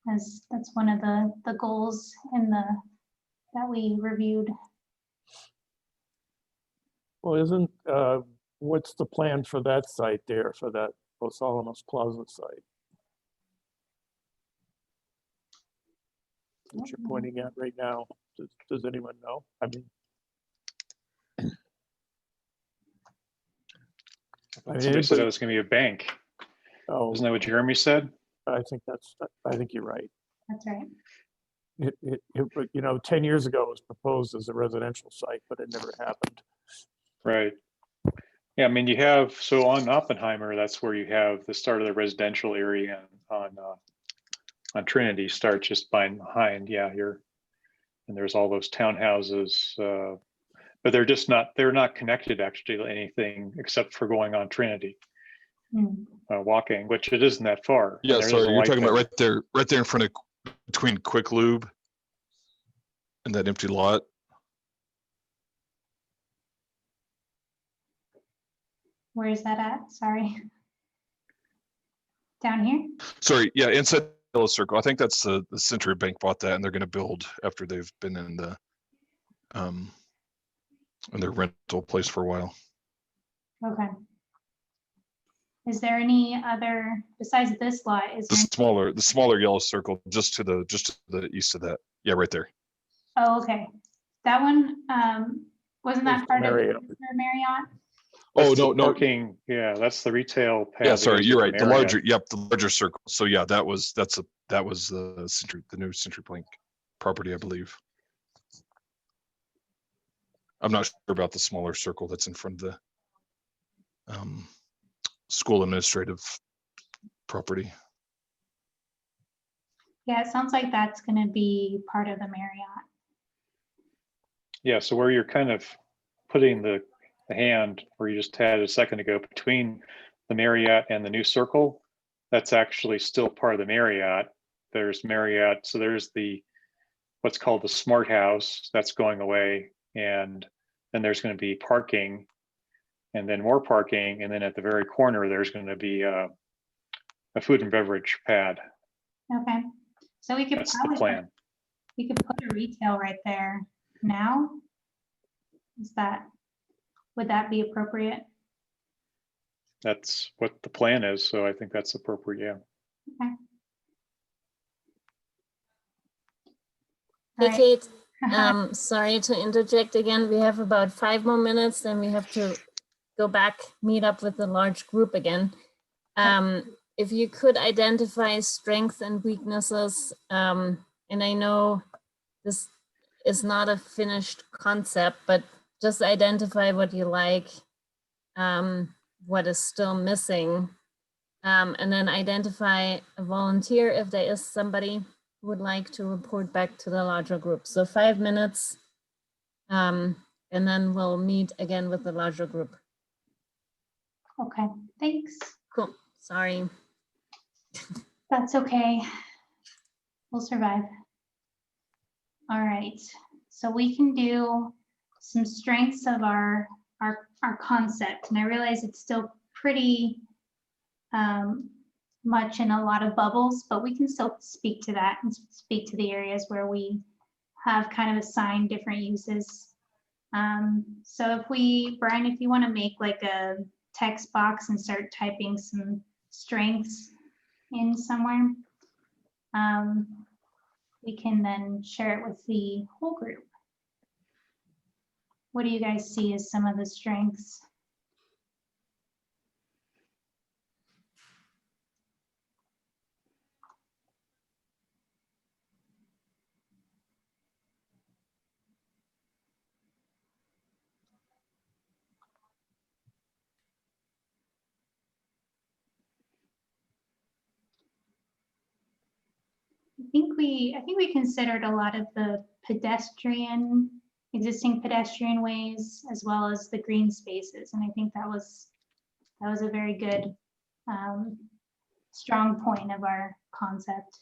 As that's one of the goals that we reviewed. Well, what's the plan for that site there, for that Los Alamos Plaza site? What you're pointing at right now, does anyone know? I mean, Somebody said it was going to be a bank. Oh, isn't that what Jeremy said? I think you're right. That's right. It 10 years ago it was proposed as a residential site, but it never happened. Right. Yeah, I mean, you have, so on Oppenheimer, that's where you have the start of the residential area on Trinity, start just behind, yeah, here. And there's all those townhouses, but they're not connected actually to anything except for going on Trinity. Walking, which it isn't that far. Yeah, sorry, you're talking about right there in front of, between Quick Lube and that empty lot. Where is that at? Sorry. Down here? Sorry, yeah, inside the Yellow Circle. I think that's the Century Bank bought that, and they're going to build after they've been in their rental place for a while. Okay. Is there any other, besides this lot, is The there smaller Yellow Circle just to the east of that. Yeah, right there. Oh, okay. That one, wasn't that part of Marriott. Marriott? Oh, That's no, the parking. Yeah, that's the retail pad. Yeah, that sorry, goes you're to right. The Marriott. larger circle. So yeah, that was the new Century Bank property, I believe. I'm not sure about the smaller circle that's in front of the school administrative property. Yeah, it sounds like that's gonna be part of the Marriott. Yeah, so where you're kind of putting the hand where you just had a second ago between the Marriott and the new Circle, that's actually still part of the Marriott. There's Marriott, so there's the what's called the Smart House that's going away, and then there's going to be parking, and then more parking, and then at the very corner there's going to be a food and beverage pad. Okay, so we could That's the probably plan. we could put a retail right there now. Would that be appropriate? That's what the plan is, so I think that's appropriate. Yeah. Okay. Hey, All right. Kate, sorry to interject again. We have about 5 more minutes, then we have to go back, meet up with the large group again. If you could identify strengths and weaknesses, and I know this is not a finished concept, but just identify what you like, what is still missing, and then identify a volunteer if there is somebody who would like to report back to the larger group. So 5 minutes, and then we'll meet again with the larger group. Okay, thanks. Cool, sorry. That's okay. We'll survive. All right, so we can do some strengths of our concept, and I realize it's still pretty much in a lot of bubbles, but we can still speak to that and speak to the areas where we have kind of assigned different uses. So Brian, if you want to make like a text box and start typing some strengths in somewhere, we can then share it with the whole group. What do you guys see as some of the strengths? I think we considered a lot of the existing pedestrian ways, as well as the green spaces, and I think that was a very good, strong point of our concept.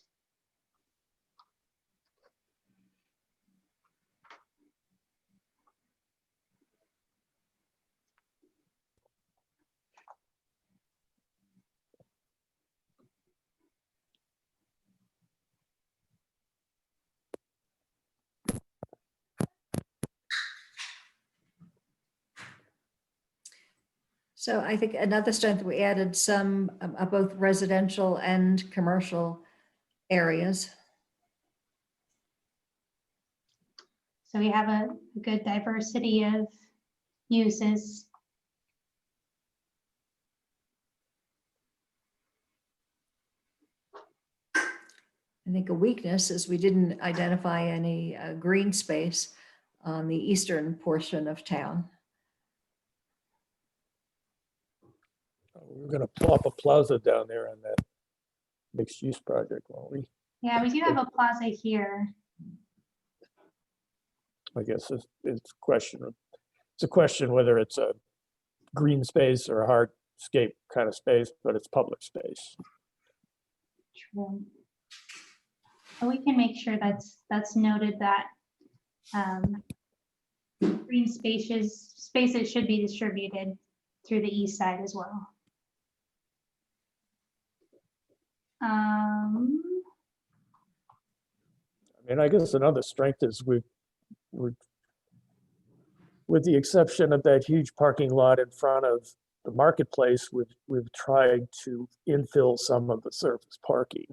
So I think another strength, we added some of both residential and commercial areas. So we have a good diversity of uses. I think a weakness is we didn't identify any green space on the eastern portion of town. We're gonna plop a plaza down there on that mixed use project, won't we? Yeah, we do have a plaza here. I guess it's a question whether it's a green space or a hardscape kind of space, but it's public space. True. So we can make sure that's noted, that green spaces should be distributed through the east side as well. I mean, I guess another strength is we're, with the exception of that huge parking lot in front of the marketplace, we've tried to infill some of the surface parking.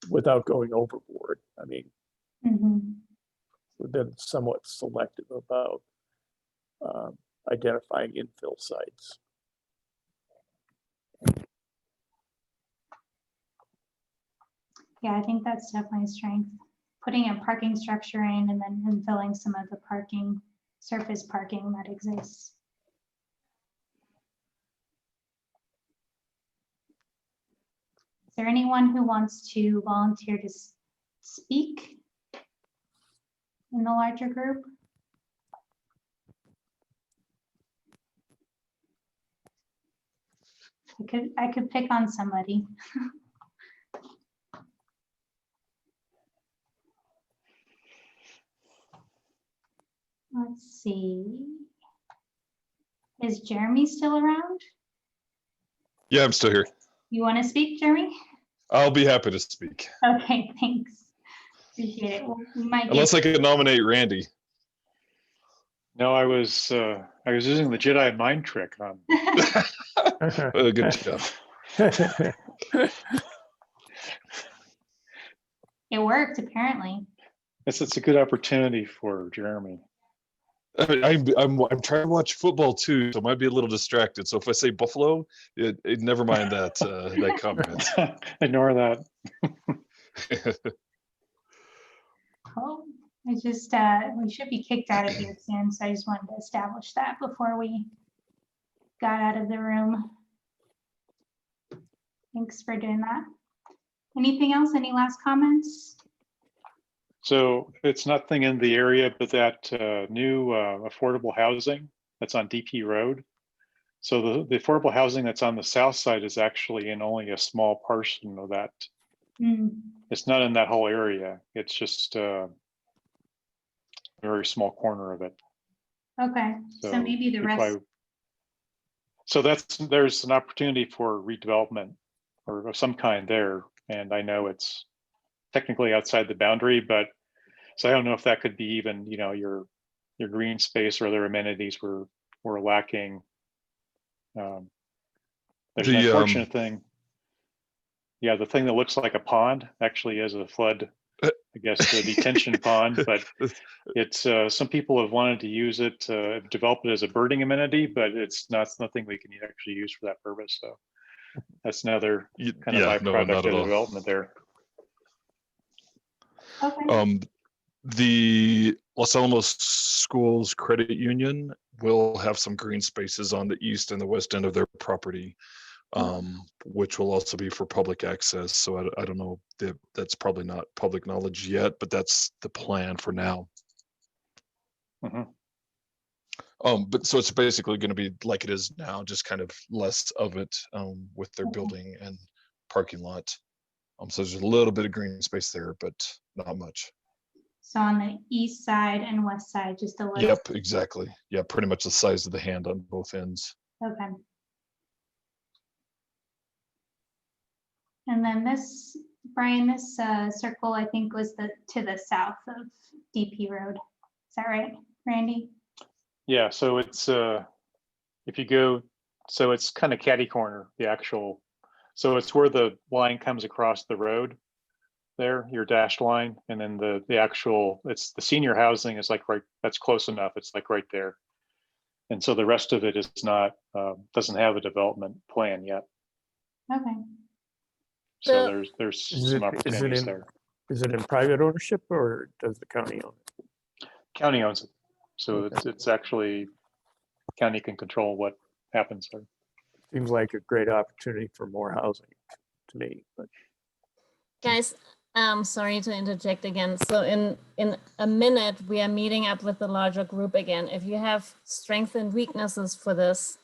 Without going overboard. I mean, we've been somewhat selective about identifying infill sites. Yeah, I think that's definitely a strength. Putting a parking structure in and then infilling some of the surface parking that exists. Is there anyone who wants to volunteer to speak in the larger group? I could pick on somebody. Let's see. Is Jeremy still around? Yeah, I'm still here. You want to speak, Jeremy? I'll be happy to speak. Okay, thanks. Appreciate it. Well, we might get Unless I could nominate Randy. No, I was using the Jedi mind trick on. Good job. it worked apparently. It's a good opportunity for Jeremy. I'm trying to watch football too, so I might be a little distracted. So if I say Buffalo, never mind that that comment. Ignore that. Oh, I just we should be kicked out of here soon, so I just wanted to establish that before we got out of the room. Thanks for doing that. Anything else? Any last comments? So it's nothing in the area, but that new affordable housing that's on DP Road. So the affordable housing that's on the south side is actually in only a small portion of that. It's not in that whole area. It's just a very small corner of it. Okay, so maybe the rest. So there's an opportunity for redevelopment or of some kind there. And I know it's technically outside the boundary, but so I don't know if that could be even, you know, your green space or other amenities were lacking. There's an unfortunate thing. Yeah, the thing that looks like a pond actually is a flood, I guess, a detention pond, but it's some people have wanted to use it to develop it as a birding amenity, but it's nothing we can actually use for that purpose. So that's another kind of byproduct of the development there. Okay. The Los Alamos Schools Credit Union will have some green spaces on the east and the west end of their property, which will also be for public access. So I don't know, that's probably not public knowledge yet, but that's the plan for now. But so it's basically going to be like it is now, just kind of less of it with their building and parking lot. So there's a little bit of green space there, but not much. So on the east side and west side, just a little. Yep, exactly. Yeah, pretty much the size of the hand on both ends. Okay. And then this, Brian, this circle, I think, was to the south of DP Road. Is that right, Randy? Yeah, so it's if you go, so it's kind of catty corner, the actual, so it's where the line comes across the road there, your dashed line, and then the actual, it's the senior housing is like right, that's close enough, it's like right there. And so the rest of it is not, doesn't have a development plan yet. Okay. So there's some opportunities there. Is it in private ownership or does the county own it? County owns it. So it's actually, county can control what happens there. Seems like a great opportunity for more housing to me, but. Guys, sorry to interject again. So in a minute, we are meeting up with the larger group again. If you have strengths and weaknesses for this,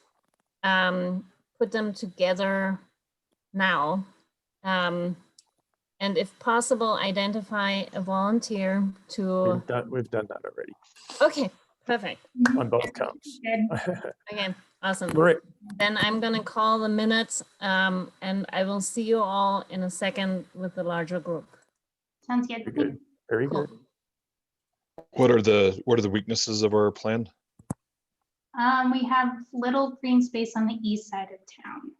put them together now. And if possible, identify a volunteer to. We've done that already. Okay, perfect. On both counts. Okay, awesome. Great. Then I'm gonna call the minutes, and I will see you all in a second with the larger group. Sounds good. Very good. Very good. What are the weaknesses of our plan? We have little green space on the east side of town.